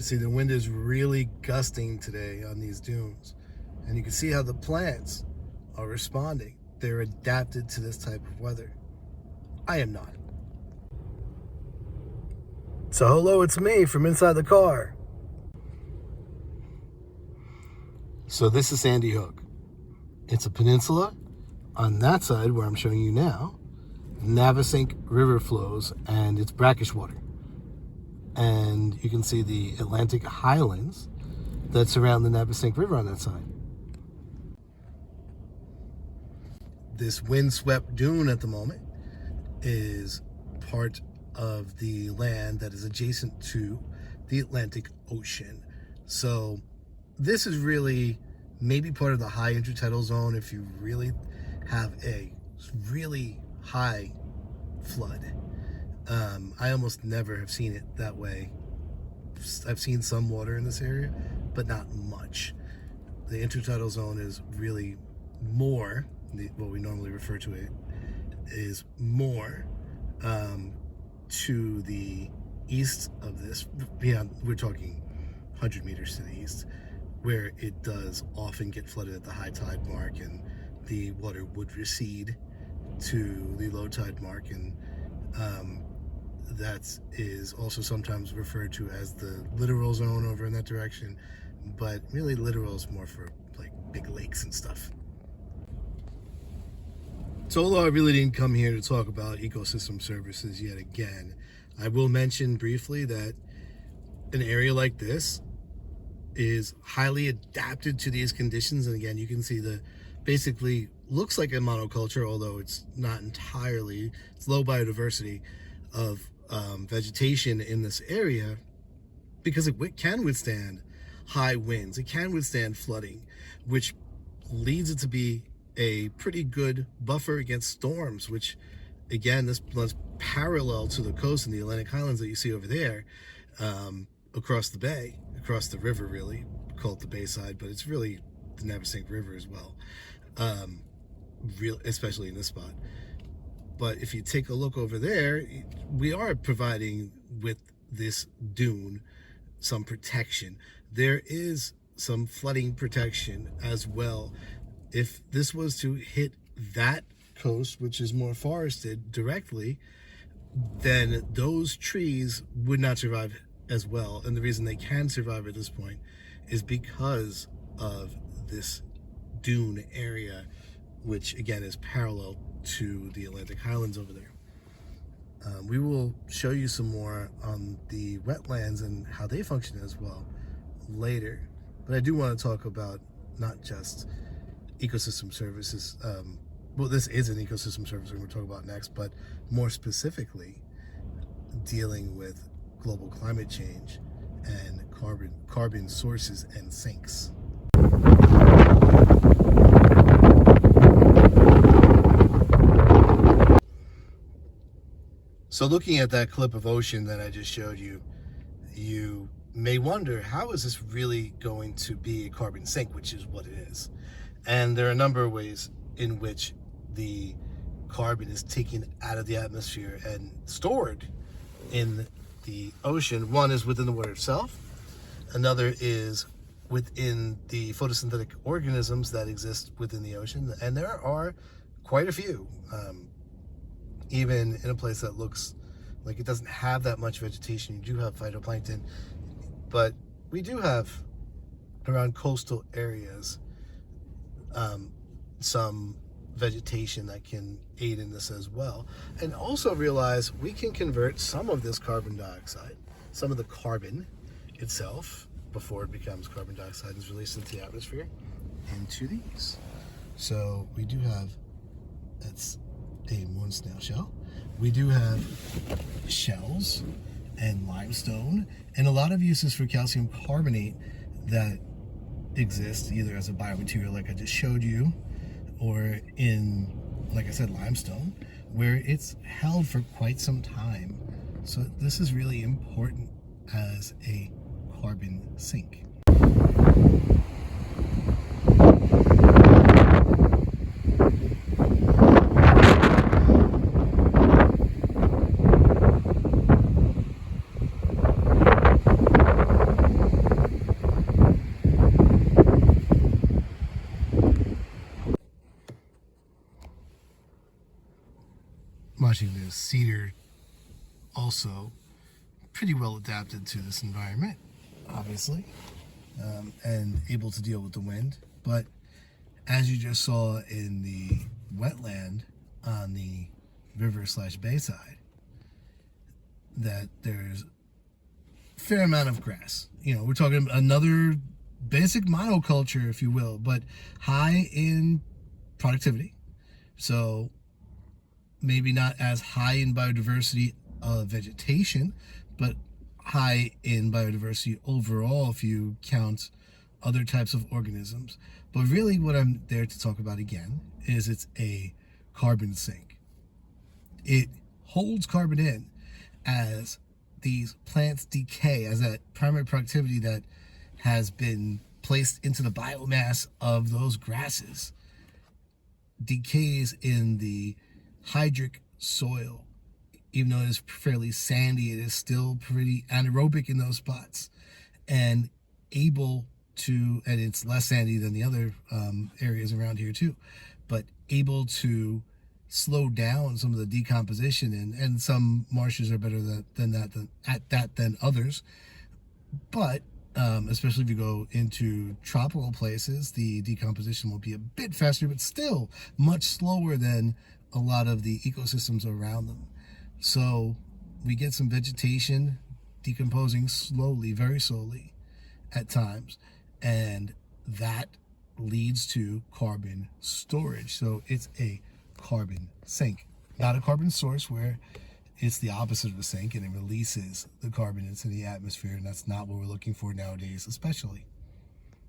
You see the wind is really gusting today on these dunes. And you can see how the plants are responding. They're adapted to this type of weather. I am not. So hello, it's me from inside the car. So this is Sandy Hook. It's a peninsula. On that side, where I'm showing you now, Navesink River flows and it's brackish water. And you can see the Atlantic highlands that surround the Navesink River on that side. This windswept dune at the moment is part of the land that is adjacent to the Atlantic Ocean. So this is really maybe part of the high intertidal zone if you really have a really high flood. I almost never have seen it that way. I've seen some water in this area, but not much. The intertidal zone is really more, what we normally refer to it, is more to the east of this. Beyond, we're talking 100 meters to the east, where it does often get flooded at the high tide mark, and the water would recede to the low tide mark, and that is also sometimes referred to as the littoral zone over in that direction, but really littoral is more for like big lakes and stuff. So although I really didn't come here to talk about ecosystem services yet again, I will mention briefly that an area like this is highly adapted to these conditions. And again, you can see the basically looks like a monoculture, although it's not entirely. It's low biodiversity of vegetation in this area because it can withstand high winds. It can withstand flooding, which leads it to be a pretty good buffer against storms, which again, this runs parallel to the coast and the Atlantic Highlands that you see over there, across the bay, across the river, really called the Bayside, but it's really the Navesink River as well, especially in this spot. But if you take a look over there, we are providing with this dune some protection. There is some flooding protection as well. If this was to hit that coast, which is more forested directly, then those trees would not survive as well. And the reason they can survive at this point is because of this dune area, which again is parallel to the Atlantic Highlands over there. We will show you some more on the wetlands and how they function as well later. But I do want to talk about not just ecosystem services. Well, this is an ecosystem service we're going to talk about next, but more specifically dealing with global climate change and carbon sources and sinks. So looking at that clip of ocean that I just showed you, you may wonder, how is this really going to be a carbon sink, which is what it is? And there are a number of ways in which the carbon is taken out of the atmosphere and stored in the ocean. One is within the water itself. Another is within the photosynthetic organisms that exist within the ocean. And there are quite a few. Even in a place that looks like it doesn't have that much vegetation, you do have phytoplankton. But we do have, around coastal areas, some vegetation that can aid in this as well. And also realize we can convert some of this carbon dioxide, some of the carbon itself, before it becomes carbon dioxide and is released into the atmosphere, into these. So we do have, that's a moon snail shell. We do have shells and limestone and a lot of uses for calcium carbonate that exist either as a biomaterial like I just showed you, or in, like I said, limestone, where it's held for quite some time. So this is really important as a carbon sink. cedar also pretty well adapted to this environment, obviously, and able to deal with the wind. But as you just saw in the wetland on the river/bay side, that there's a fair amount of grass. We're talking another basic monoculture, if you will, but high in productivity. So maybe not as high in biodiversity of vegetation, but high in biodiversity overall if you count other types of organisms. But really what I'm there to talk about again is it's a carbon sink. It holds carbon in as these plants decay, as that primary productivity that has been placed into the biomass of those grasses decays in the hydric soil. Even though it is fairly sandy, it is still pretty anaerobic in those spots and able to, and it's less sandy than the other areas around here too, but able to slow down some of the decomposition, and some marshes are better than others. But especially if you go into tropical places, the decomposition will be a bit faster, but still much slower than a lot of the ecosystems around them. So we get some vegetation decomposing slowly, very slowly at times, and that leads to carbon storage. So it's a carbon sink, not a carbon source where it's the opposite of a sink and it releases the carbon into the atmosphere, and that's not what we're looking for nowadays, especially.